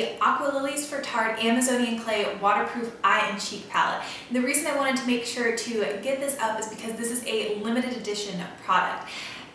the Aqualillies for Tarte Amazonian Clay Waterproof Eye and Cheek Palette. And the reason I wanted to make sure to get this up is because this is a limited edition product.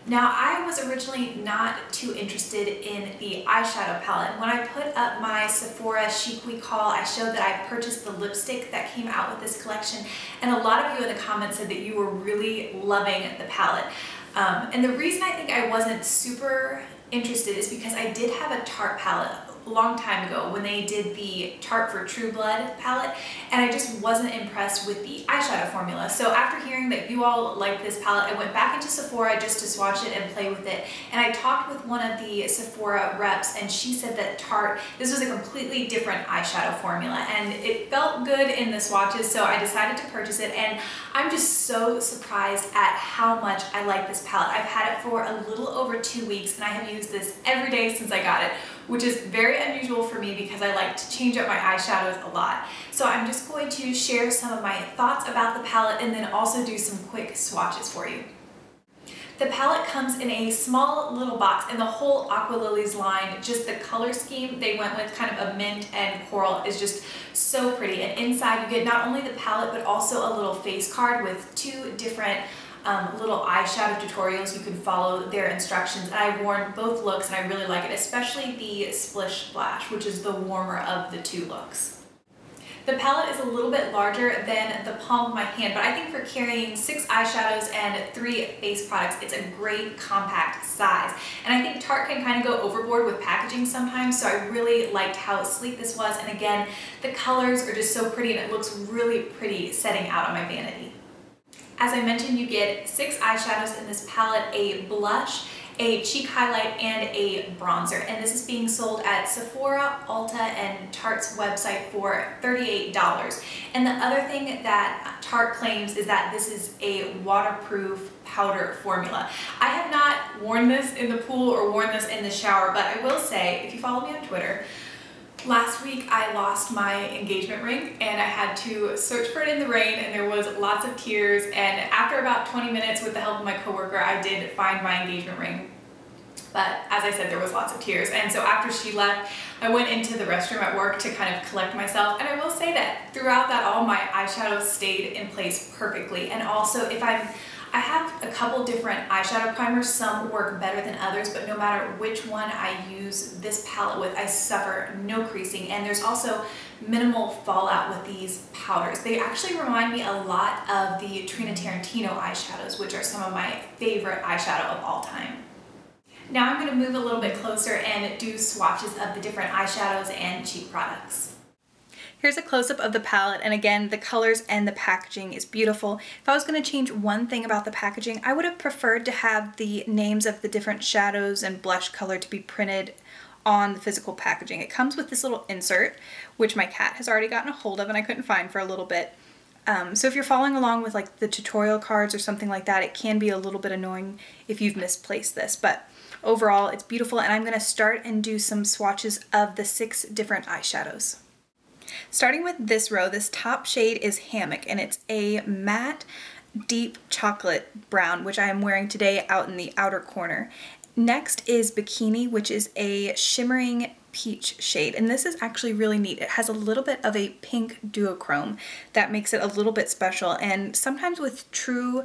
Now, I was originally not too interested in the eyeshadow palette. When I put up my Sephora Chic Week haul, I showed that I purchased the lipstick that came out with this collection, and a lot of you in the comments said that you were really loving the palette. And the reason I think I wasn't super interested is because I did have a Tarte palette a long time ago when they did the Tarte for True Blood palette, and I just wasn't impressed with the eyeshadow formula. So after hearing that you all like this palette, I went back into Sephora just to swatch it and play with it, and I talked with one of the Sephora reps, and she said that Tarte, this was a completely different eyeshadow formula, and it felt good in the swatches, so I decided to purchase it, and I'm just so surprised at how much I like this palette. I've had it for a little over 2 weeks, and I have used this every day since I got it, which is very unusual for me because I like to change up my eyeshadows a lot. So I'm just going to share some of my thoughts about the palette and then also do some quick swatches for you. The palette comes in a small little box, and the whole Aqualillies line, just the color scheme they went with, kind of a mint and coral, is just so pretty. And inside you get not only the palette but also a little face card with 2 different little eyeshadow tutorials. You can follow their instructions, and I've worn both looks and I really like it, especially the Splish Splash, which is the warmer of the 2 looks. The palette is a little bit larger than the palm of my hand, but I think for carrying 6 eyeshadows and 3 face products, it's a great compact size. And I think Tarte can kind of go overboard with packaging sometimes, so I really liked how sleek this was. And again, the colors are just so pretty, and it looks really pretty setting out on my vanity. As I mentioned, you get 6 eyeshadows in this palette, a blush, a cheek highlight, and a bronzer. And this is being sold at Sephora, Ulta, and Tarte's website for $38. And the other thing that Tarte claims is that this is a waterproof powder formula. I have not worn this in the pool or worn this in the shower, but I will say, if you follow me on Twitter, last week I lost my engagement ring and I had to search for it in the rain, and there was lots of tears, and after about 20 minutes with the help of my coworker, I did find my engagement ring. But as I said, there was lots of tears, and so after she left, I went into the restroom at work to kind of collect myself, and I will say that throughout that all my eyeshadows stayed in place perfectly. And also, I have a couple different eyeshadow primers. Some work better than others, but no matter which one I use this palette with, I suffer no creasing, and there's also minimal fallout with these powders. They actually remind me a lot of the Trina Tarantino eyeshadows, which are some of my favorite eyeshadow of all time. Now I'm going to move a little bit closer and do swatches of the different eyeshadows and cheek products. Here's a close-up of the palette, and again, the colors and the packaging is beautiful. If I was going to change one thing about the packaging, I would have preferred to have the names of the different shadows and blush color to be printed on the physical packaging. It comes with this little insert, which my cat has already gotten a hold of and I couldn't find for a little bit. So if you're following along with like the tutorial cards or something like that, it can be a little bit annoying if you've misplaced this, but overall it's beautiful. And I'm going to start and do some swatches of the 6 different eyeshadows. Starting with this row, this top shade is Hammock, and it's a matte deep chocolate brown, which I am wearing today out in the outer corner. Next is Bikini, which is a shimmering peach shade, and this is actually really neat. It has a little bit of a pink duochrome that makes it a little bit special, and sometimes with true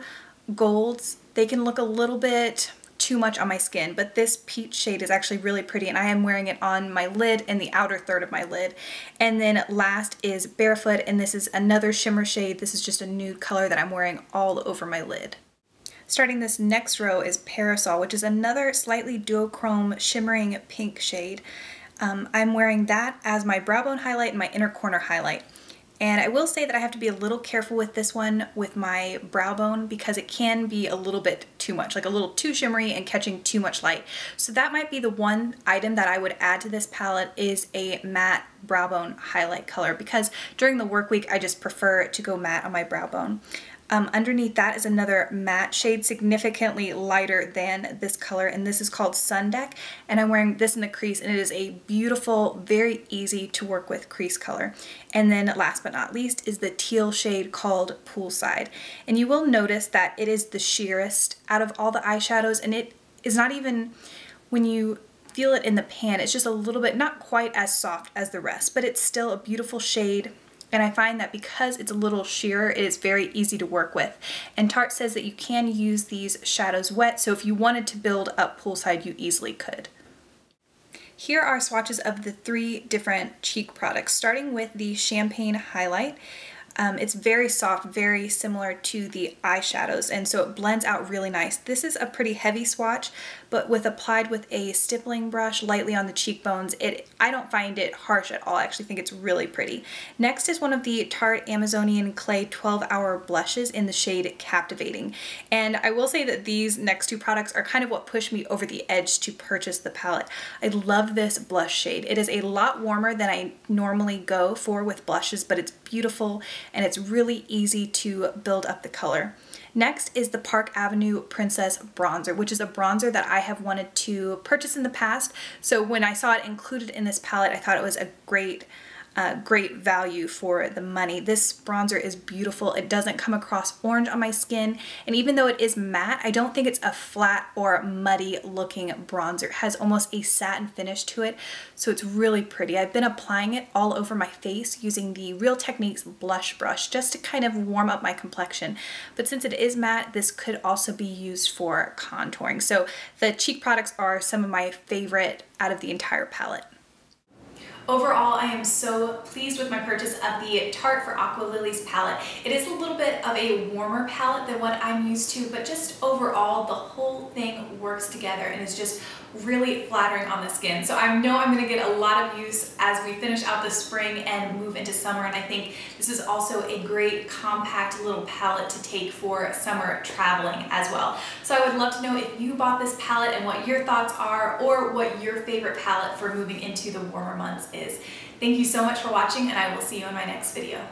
golds, they can look a little bit too much on my skin, but this peach shade is actually really pretty, and I am wearing it on my lid and the outer third of my lid. And then last is Barefoot, and this is another shimmer shade. This is just a nude color that I'm wearing all over my lid. Starting this next row is Parasol, which is another slightly duochrome shimmering pink shade. I'm wearing that as my brow bone highlight and my inner corner highlight. And I will say that I have to be a little careful with this one with my brow bone because it can be a little bit too much, like a little too shimmery and catching too much light. So that might be the one item that I would add to this palette, is a matte brow bone highlight color, because during the work week I just prefer to go matte on my brow bone. Underneath that is another matte shade, significantly lighter than this color, and this is called Sun Deck, and I'm wearing this in the crease, and it is a beautiful, very easy to work with crease color. And then last but not least is the teal shade called Poolside, and you will notice that it is the sheerest out of all the eyeshadows, and it is not even, when you feel it in the pan. It's just a little bit, not quite as soft as the rest, but it's still a beautiful shade. And I find that because it's a little sheerer, it is very easy to work with. And Tarte says that you can use these shadows wet, so if you wanted to build up poolside, you easily could. Here are swatches of the 3 different cheek products, starting with the Champagne Highlight. It's very soft, very similar to the eyeshadows, and so it blends out really nice. This is a pretty heavy swatch, but applied with a stippling brush lightly on the cheekbones, I don't find it harsh at all. I actually think it's really pretty. Next is one of the Tarte Amazonian Clay 12-Hour Blushes in the shade Captivating. And I will say that these next 2 products are kind of what pushed me over the edge to purchase the palette. I love this blush shade. It is a lot warmer than I normally go for with blushes, but it's beautiful and it's really easy to build up the color. Next is the Park Avenue Princess Bronzer, which is a bronzer that I have wanted to purchase in the past. So when I saw it included in this palette, I thought it was a great value for the money. This bronzer is beautiful. It doesn't come across orange on my skin, and even though it is matte, I don't think it's a flat or muddy looking bronzer. It has almost a satin finish to it, so it's really pretty. I've been applying it all over my face using the Real Techniques blush brush just to kind of warm up my complexion, but since it is matte, this could also be used for contouring. So the cheek products are some of my favorite out of the entire palette. Overall, I am so pleased with my purchase of the Tarte for Aqualillies palette. It is a little bit of a warmer palette than what I'm used to, but just overall, the whole thing works together and is just really flattering on the skin. So I know I'm going to get a lot of use as we finish out the spring and move into summer, and I think this is also a great compact little palette to take for summer traveling as well. So I would love to know if you bought this palette and what your thoughts are, or what your favorite palette for moving into the warmer months is. Thank you so much for watching, and I will see you in my next video.